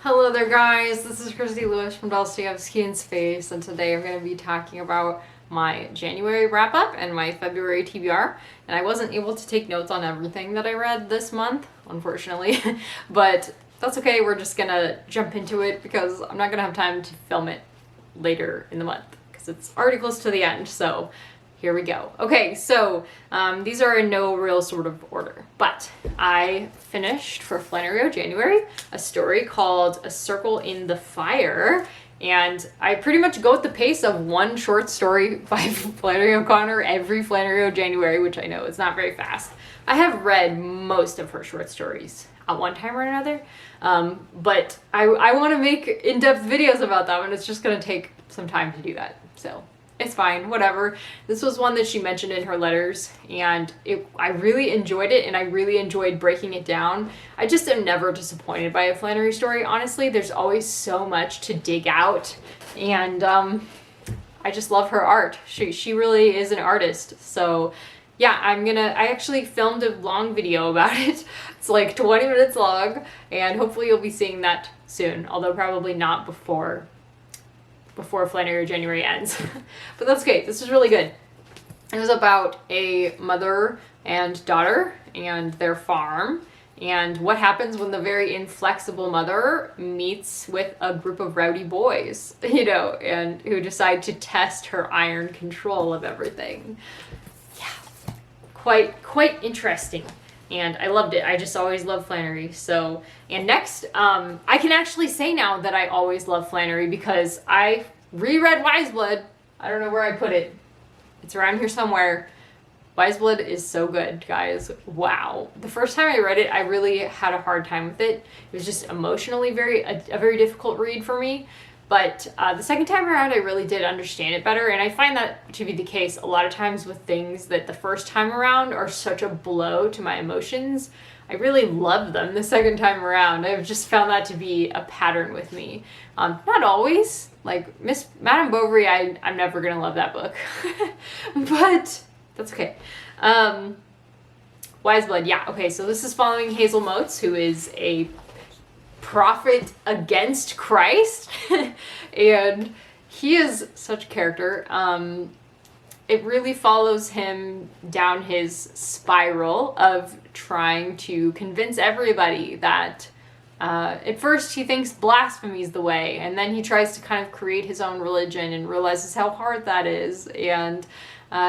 Hello there guys, this is Christy Lewis from Dostoevsky in Space, and today I'm going to be talking about my January wrap-up and my February TBR. And I wasn't able to take notes on everything that I read this month, unfortunately, but that's okay, we're just gonna jump into it because I'm not gonna have time to film it later in the month because it's already close to the end, so here we go. Okay, so these are in no real sort of order, but I finished for Flannery January a story called A Circle in the Fire, and I pretty much go at the pace of one short story by Flannery O'Connor every Flannery January, which I know is not very fast. I have read most of her short stories at one time or another, but I want to make in-depth videos about them, and it's just going to take some time to do that, so it's fine, whatever. This was one that she mentioned in her letters, and I really enjoyed it, and I really enjoyed breaking it down. I just am never disappointed by a Flannery story, honestly. There's always so much to dig out, and I just love her art. She really is an artist, so yeah, I actually filmed a long video about it. It's like 20 minutes long, and hopefully you'll be seeing that soon, although probably not before Flannery January ends. But that's okay, this is really good. It was about a mother and daughter and their farm, and what happens when the very inflexible mother meets with a group of rowdy boys, and who decide to test her iron control of everything. Yeah, quite interesting. And I loved it. I just always loved Flannery. So, and next, I can actually say now that I always love Flannery because I reread Wiseblood. I don't know where I put it. It's around here somewhere. Wiseblood is so good, guys. Wow. The first time I read it, I really had a hard time with it. It was just emotionally a very difficult read for me. But the second time around, I really did understand it better, and I find that to be the case a lot of times with things that the first time around are such a blow to my emotions. I really love them the second time around. I've just found that to be a pattern with me. Not always. Like Madame Bovary, I'm never gonna love that book, but that's okay. Wiseblood, yeah, okay, so this is following Hazel Motes, who is a prophet against Christ, and he is such a character. It really follows him down his spiral of trying to convince everybody that at first he thinks blasphemy is the way, and then he tries to kind of create his own religion and realizes how hard that is, and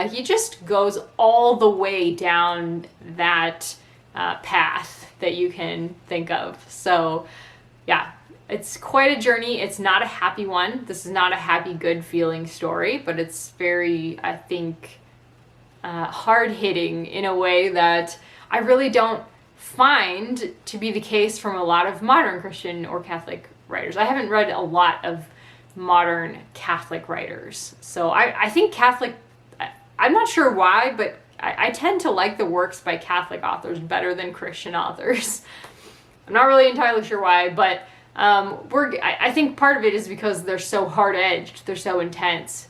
he just goes all the way down that path that you can think of. So yeah, it's quite a journey. It's not a happy one. This is not a happy, good feeling story, but it's very, I think, hard-hitting in a way that I really don't find to be the case from a lot of modern Christian or Catholic writers. I haven't read a lot of modern Catholic writers, so I think Catholic, I'm not sure why, but I tend to like the works by Catholic authors better than Christian authors. I'm not really entirely sure why, but I think part of it is because they're so hard-edged, they're so intense.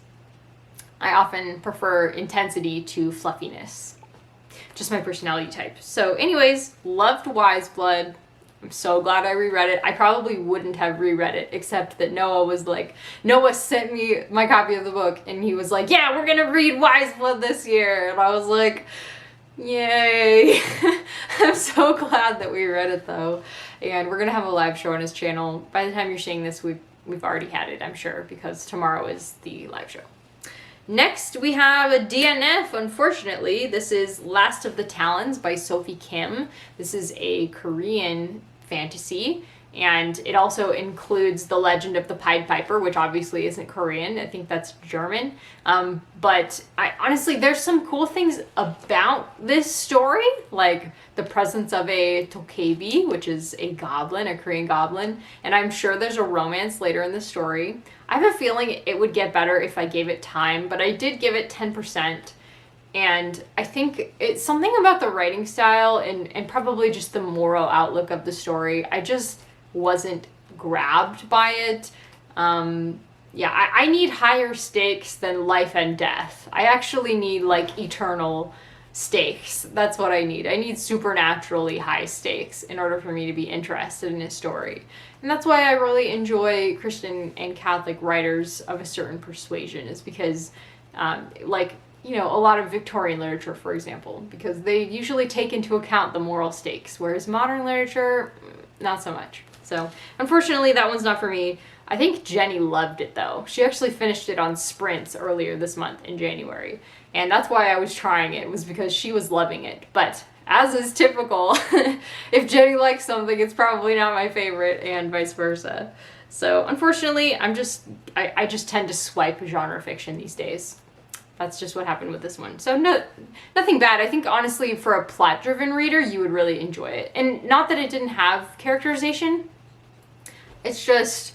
I often prefer intensity to fluffiness. Just my personality type. So anyways, loved Wiseblood. I'm so glad I reread it. I probably wouldn't have reread it, except that Noah sent me my copy of the book, and he was like, yeah, we're gonna read Wiseblood this year. And I was like, yay. I'm so glad that we read it though. And we're gonna have a live show on his channel. By the time you're seeing this, we've already had it, I'm sure, because tomorrow is the live show. Next, we have a DNF, unfortunately. This is Last of the Talons by Sophie Kim. This is a Korean fantasy, and it also includes The Legend of the Pied Piper, which obviously isn't Korean. I think that's German. But honestly, there's some cool things about this story, like the presence of a tokebi, which is a goblin, a Korean goblin, and I'm sure there's a romance later in the story. I have a feeling it would get better if I gave it time, but I did give it 10%. And I think it's something about the writing style and probably just the moral outlook of the story. I just wasn't grabbed by it. I need higher stakes than life and death. I actually need like eternal stakes. That's what I need. I need supernaturally high stakes in order for me to be interested in a story. And that's why I really enjoy Christian and Catholic writers of a certain persuasion, is because, like, you know, a lot of Victorian literature, for example, because they usually take into account the moral stakes, whereas modern literature, not so much. So, unfortunately, that one's not for me. I think Jenny loved it, though. She actually finished it on sprints earlier this month in January. And that's why I was trying it, was because she was loving it. But, as is typical, if Jenny likes something, it's probably not my favorite, and vice versa. So, unfortunately, I just tend to swipe genre fiction these days. That's just what happened with this one. So nothing bad. I think, honestly, for a plot-driven reader, you would really enjoy it. And not that it didn't have characterization. It's just,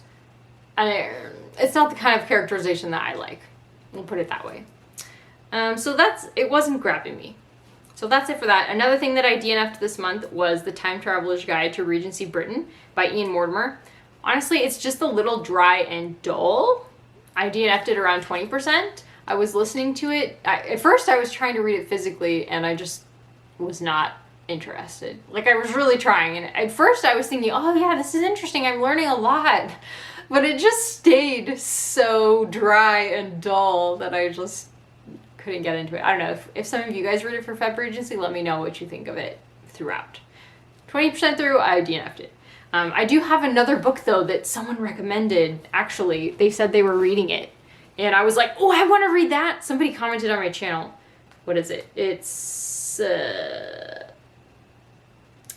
it's not the kind of characterization that I like. We'll put it that way. So it wasn't grabbing me. So that's it for that. Another thing that I DNF'd this month was The Time Traveler's Guide to Regency Britain by Ian Mortimer. Honestly, it's just a little dry and dull. I DNF'd it around 20%. I was listening to it. At first, I was trying to read it physically, and I just was not interested. Like, I was really trying, and at first I was thinking, oh yeah, this is interesting, I'm learning a lot. But it just stayed so dry and dull that I just couldn't get into it. I don't know, if some of you guys read it for Feb Regency, let me know what you think of it throughout. 20% through, I DNF'd it. I do have another book, though, that someone recommended. Actually, they said they were reading it. And I was like, oh, I want to read that. Somebody commented on my channel. What is it? It's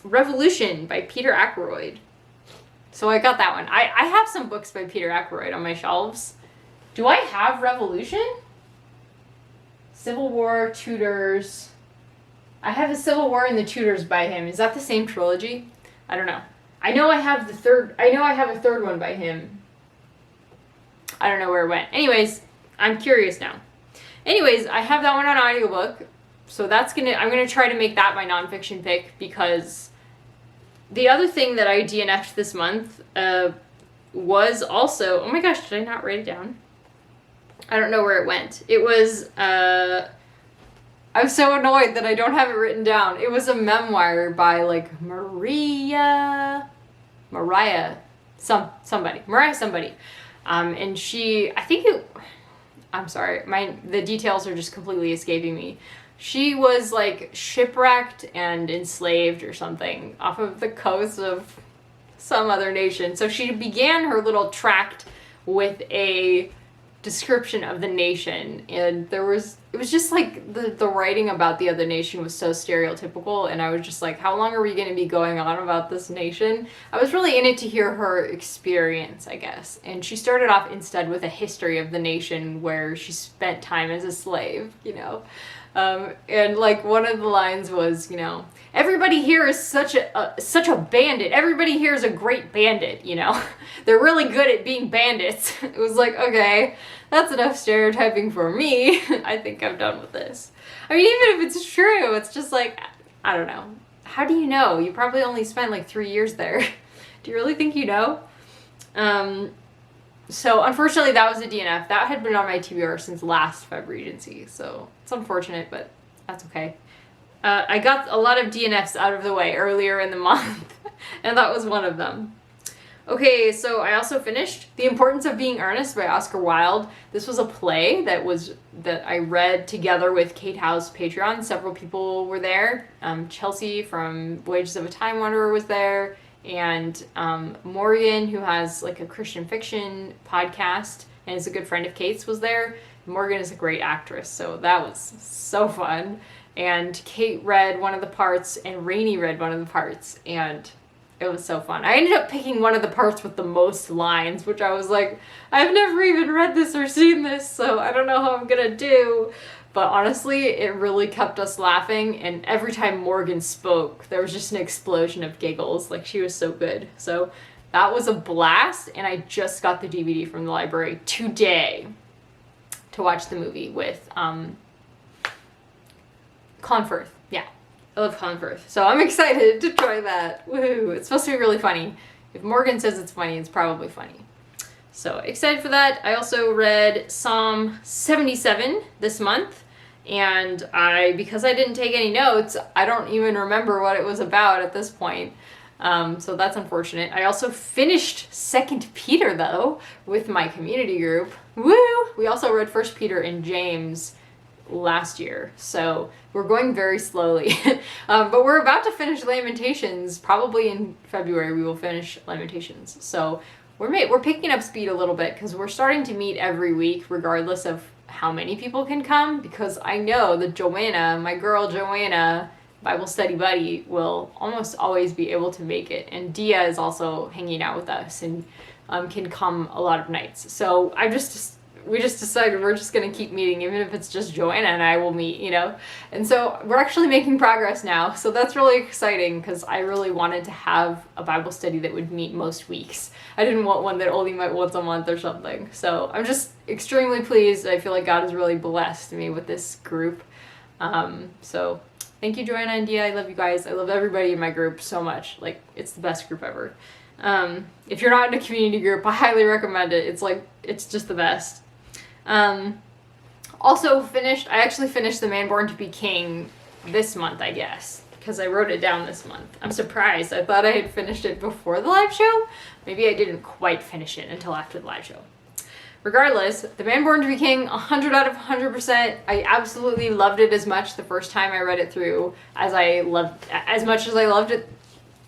Revolution by Peter Ackroyd. So I got that one. I have some books by Peter Ackroyd on my shelves. Do I have Revolution? Civil War, Tudors. I have a Civil War and the Tudors by him. Is that the same trilogy? I don't know. I know I have a third one by him. I don't know where it went. Anyways, I'm curious now. Anyways, I have that one on audiobook. So I'm gonna try to make that my nonfiction pick, because the other thing that I DNF'd this month was also, oh my gosh, did I not write it down? I don't know where it went. It was, I'm so annoyed that I don't have it written down. It was a memoir by, like, Mariah somebody. And she, I'm sorry, the details are just completely escaping me. She was, like, shipwrecked and enslaved or something off of the coast of some other nation. So she began her little tract with a description of the nation, and it was just like the writing about the other nation was so stereotypical, and I was just like, how long are we going to be going on about this nation? I was really in it to hear her experience, I guess. And she started off instead with a history of the nation where she spent time as a slave, you know. And like one of the lines was, you know, everybody here is such a bandit. Everybody here is a great bandit, you know. They're really good at being bandits. It was like, okay, that's enough stereotyping for me. I think I'm done with this. I mean, even if it's true, it's just like, I don't know. How do you know? You probably only spent like 3 years there. Do you really think you know? So unfortunately that was a DNF. That had been on my TBR since last Feb Regency, so it's unfortunate, but that's okay. I got a lot of DNFs out of the way earlier in the month, and that was one of them. Okay, so I also finished The Importance of Being Ernest by Oscar Wilde. This was a play that I read together with Kate Howe's Patreon. Several people were there. Chelsea from Wages of a Time Wanderer was there, and Morgan, who has like a Christian fiction podcast and is a good friend of Kate's, was there. Morgan is a great actress, so that was so fun. And Kate read one of the parts, and Rainey read one of the parts, and it was so fun. I ended up picking one of the parts with the most lines, which I was like, I've never even read this or seen this, so I don't know how I'm gonna do. But honestly, it really kept us laughing, and every time Morgan spoke, there was just an explosion of giggles. Like, she was so good. So that was a blast, and I just got the DVD from the library today to watch the movie with Clonfirth. Yeah, I love Clonfirth. So I'm excited to try that. Woohoo! It's supposed to be really funny. If Morgan says it's funny, it's probably funny. So excited for that. I also read Psalm 77 this month, And because I didn't take any notes, I don't even remember what it was about at this point. So that's unfortunate. I also finished 2nd Peter though with my community group. Woo! We also read 1st Peter and James last year, so we're going very slowly. But we're about to finish Lamentations. Probably in February we will finish Lamentations. So we're picking up speed a little bit because we're starting to meet every week regardless of how many people can come, because I know that Joanna, my girl Joanna, Bible study buddy, will almost always be able to make it, and Dia is also hanging out with us and can come a lot of nights. So we just decided we're just going to keep meeting, even if it's just Joanna and I will meet, you know? And so we're actually making progress now. So that's really exciting because I really wanted to have a Bible study that would meet most weeks. I didn't want one that only met once a month or something. So I'm just extremely pleased. I feel like God has really blessed me with this group. So thank you, Joanna and Dia. I love you guys. I love everybody in my group so much. Like, it's the best group ever. If you're not in a community group, I highly recommend it. It's just the best. Also I actually finished The Man Born to be King this month, I guess, because I wrote it down this month. I'm surprised. I thought I had finished it before the live show. Maybe I didn't quite finish it until after the live show. Regardless, The Man Born to be King, 100 out of 100%. I absolutely loved it as much the first time I read it through as much as I loved it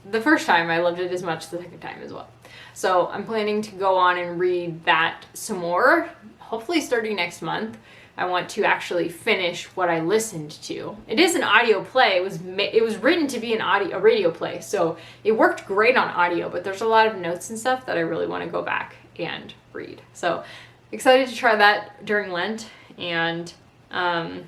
the first time. I loved it as much the second time as well. So I'm planning to go on and read that some more, hopefully starting next month. I want to actually finish what I listened to. It is an audio play. It was written to be a radio play, so it worked great on audio, but there's a lot of notes and stuff that I really want to go back and read. So excited to try that during Lent. And yeah,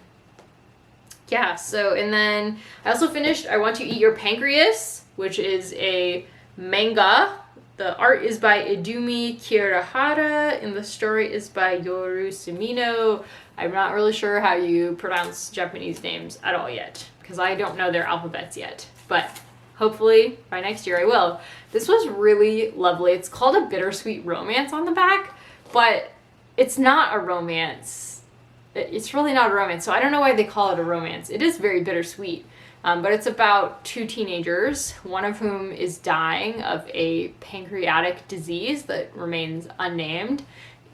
so, and then I also finished I Want to Eat Your Pancreas, which is a manga. The art is by Idumi Kirihara, and the story is by Yoru Sumino. I'm not really sure how you pronounce Japanese names at all yet, because I don't know their alphabets yet. But hopefully by next year I will. This was really lovely. It's called A Bittersweet Romance on the back, but it's not a romance. It's really not a romance, so I don't know why they call it a romance. It is very bittersweet. But it's about 2 teenagers, one of whom is dying of a pancreatic disease that remains unnamed,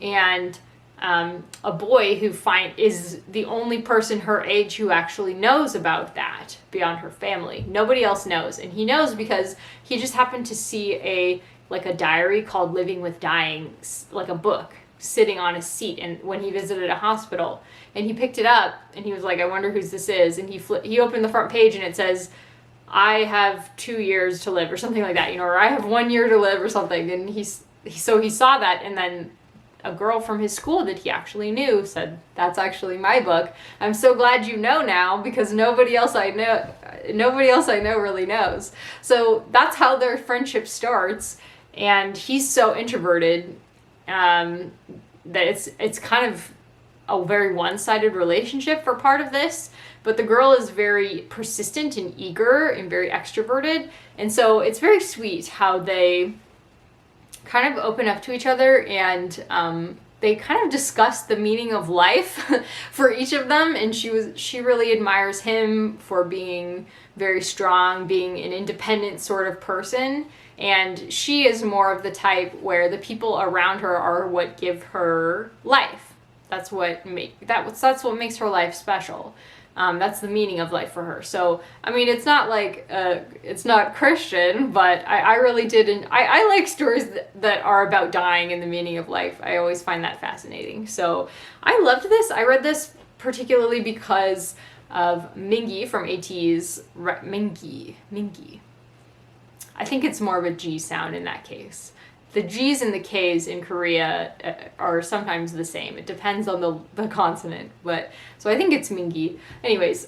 and a boy who is the only person her age who actually knows about that beyond her family. Nobody else knows, and he knows because he just happened to see a diary called Living with Dying, like a book, sitting on a seat, and when he visited a hospital, and he picked it up and he was like, I wonder whose this is, and he opened the front page and it says, I have 2 years to live, or something like that, you know, or I have 1 year to live, or something. And he saw that, and then a girl from his school that he actually knew said, that's actually my book. I'm so glad you know now, because nobody else I know really knows. So that's how their friendship starts, and he's so introverted that it's kind of a very one-sided relationship for part of this, but the girl is very persistent and eager and very extroverted, and so it's very sweet how they kind of open up to each other, and they kind of discuss the meaning of life for each of them, and she really admires him for being very strong, being an independent sort of person, and she is more of the type where the people around her are what give her life. That's what makes her life special. That's the meaning of life for her. So, I mean, it's not like, it's not Christian, but I really did, and I like stories that are about dying and the meaning of life. I always find that fascinating. So, I loved this. I read this particularly because of Mingi from AT's, Mingi. I think it's more of a G sound in that case. The G's and the K's in Korea are sometimes the same. It depends on the consonant. So I think it's Mingi. Anyways,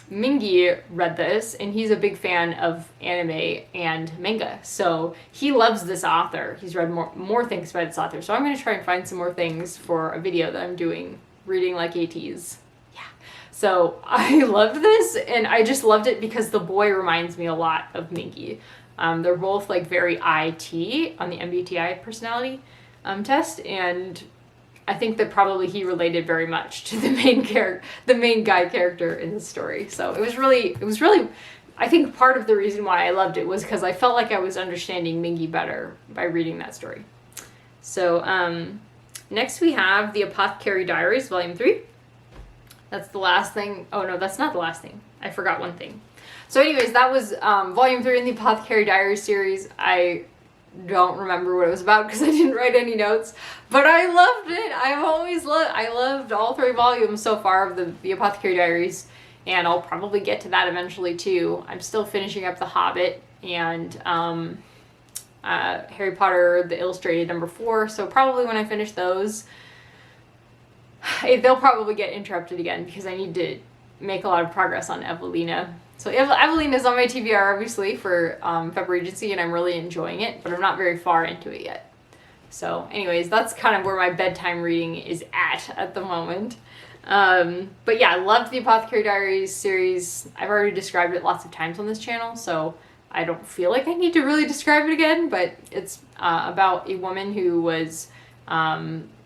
Mingi read this, and he's a big fan of anime and manga. So he loves this author. He's read more things by this author. So I'm going to try and find some more things for a video that I'm doing, reading like ATs. Yeah. So I loved this, and I just loved it because the boy reminds me a lot of Mingi. They're both like very IT on the MBTI personality test, and I think that probably he related very much to the main guy character in the story. So it was really, I think part of the reason why I loved it was because I felt like I was understanding Mingy better by reading that story. So next we have The Apothecary Diaries, Volume 3. That's the last thing. Oh no, that's not the last thing. I forgot one thing. So anyways, that was Volume 3 in the Apothecary Diaries series. I don't remember what it was about because I didn't write any notes, but I loved it. I loved all 3 volumes so far of the Apothecary Diaries, and I'll probably get to that eventually too. I'm still finishing up The Hobbit and Harry Potter, the Illustrated #4, so probably when I finish those, they'll probably get interrupted again because I need to make a lot of progress on Evelina. So Evelina's on my TBR obviously for Feb Regency, and I'm really enjoying it, but I'm not very far into it yet. So anyways, that's kind of where my bedtime reading is at the moment. But yeah, I loved the Apothecary Diaries series. I've already described it lots of times on this channel, so I don't feel like I need to really describe it again, but it's about a woman who was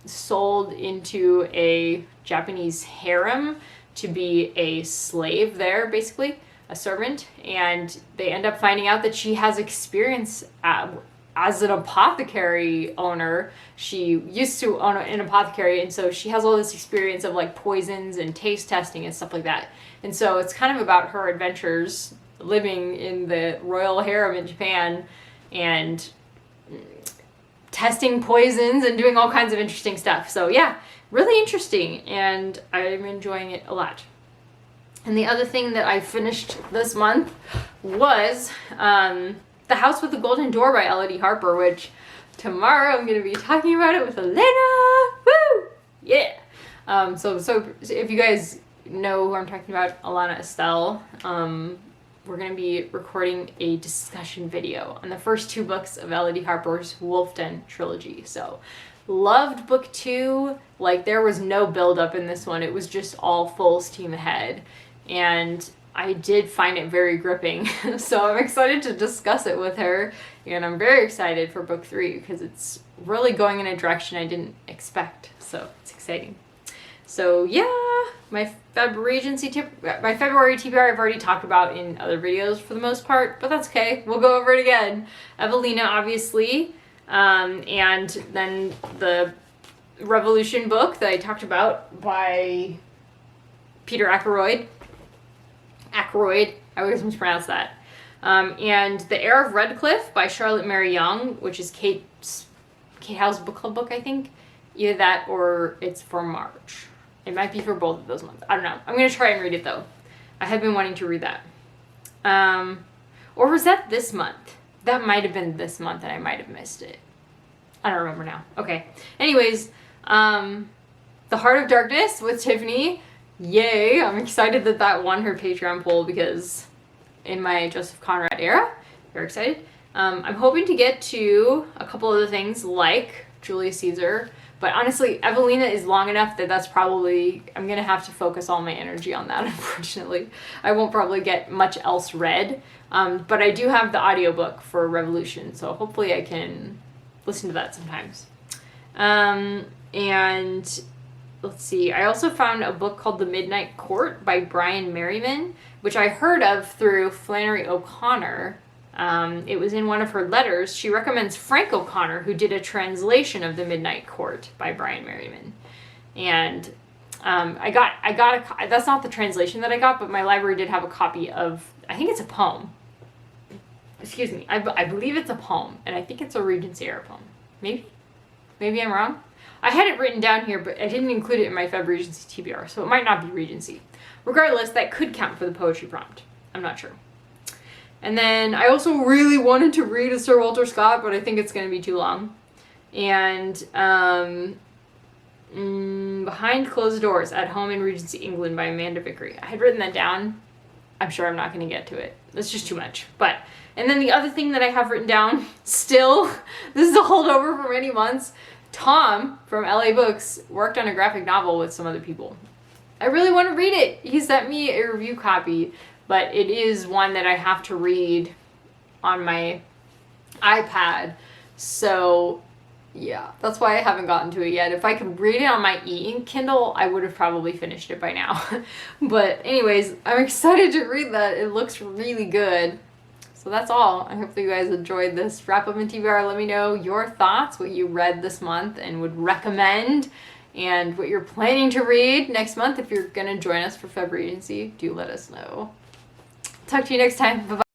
sold into a Japanese harem to be a slave there, basically, a servant, and they end up finding out that she has experience as an apothecary owner. She used to own an apothecary, and so she has all this experience of like poisons and taste testing and stuff like that. And so it's kind of about her adventures living in the royal harem in Japan and testing poisons and doing all kinds of interesting stuff. So yeah, really interesting, and I'm enjoying it a lot. And the other thing that I finished this month was The House with the Golden Door by Elodie Harper, which tomorrow I'm going to be talking about it with Elena. Woo! Yeah! So if you guys know who I'm talking about, Alana Estelle, we're going to be recording a discussion video on the first 2 books of Elodie Harper's Wolf Den trilogy. So loved book 2. Like, there was no build up in this one. It was just all full steam ahead. And I did find it very gripping. So I'm excited to discuss it with her. And I'm very excited for book 3 because it's really going in a direction I didn't expect. So it's exciting. So yeah, my February TBR I've already talked about in other videos for the most part, but that's okay. We'll go over it again. Evelina, obviously, and then the Revolution book that I talked about by Peter Ackroyd. I always mispronounce that. And The Heir of Redclyffe by Charlotte Mary Yonge, which is Kate Howe's book club book, I think. Either that or it's for March. It might be for both of those months. I don't know. I'm going to try and read it, though. I have been wanting to read that. Or was that this month? That might have been this month, and I might have missed it. I don't remember now. Okay. Anyways, The Heart of Darkness with Tiffany. Yay! I'm excited that that won her Patreon poll because in my Joseph Conrad era. Very excited. I'm hoping to get to a couple other things like Julius Caesar. But honestly, Evelina is long enough that that's probably, I'm going to have to focus all my energy on that, unfortunately. I won't probably get much else read. But I do have the audiobook for Revolution, so hopefully I can listen to that sometimes. And let's see, I also found a book called The Midnight Court by Brian Merriman, which I heard of through Flannery O'Connor. It was in one of her letters. She recommends Frank O'Connor, who did a translation of The Midnight Court by Brian Merriman. And I got that's not the translation that I got, but my library did have a copy of, I think it's a poem. Excuse me, I believe it's a poem, and I think it's a Regency era poem. Maybe I'm wrong. I had it written down here, but I didn't include it in my Feb Regency TBR, so it might not be Regency. Regardless, that could count for the poetry prompt. I'm not sure. And then I also really wanted to read a Sir Walter Scott, but I think it's going to be too long. And Behind Closed Doors, At Home in Regency England by Amanda Vickery. I had written that down. I'm sure I'm not going to get to it. It's just too much. And then the other thing that I have written down, still, this is a holdover for many months. Tom from LA Books worked on a graphic novel with some other people. I really want to read it. He sent me a review copy, but it is one that I have to read on my iPad. So Yeah, that's why I haven't gotten to it yet. If I could read it on my e-ink Kindle, I would have probably finished it by now. But anyways, I'm excited to read that. It looks really good. So that's all. I hope that you guys enjoyed this wrap up in TBR. Let me know your thoughts, what you read this month and would recommend, and what you're planning to read next month. If you're going to join us for Feb Regency, do let us know. Talk to you next time. Bye-bye.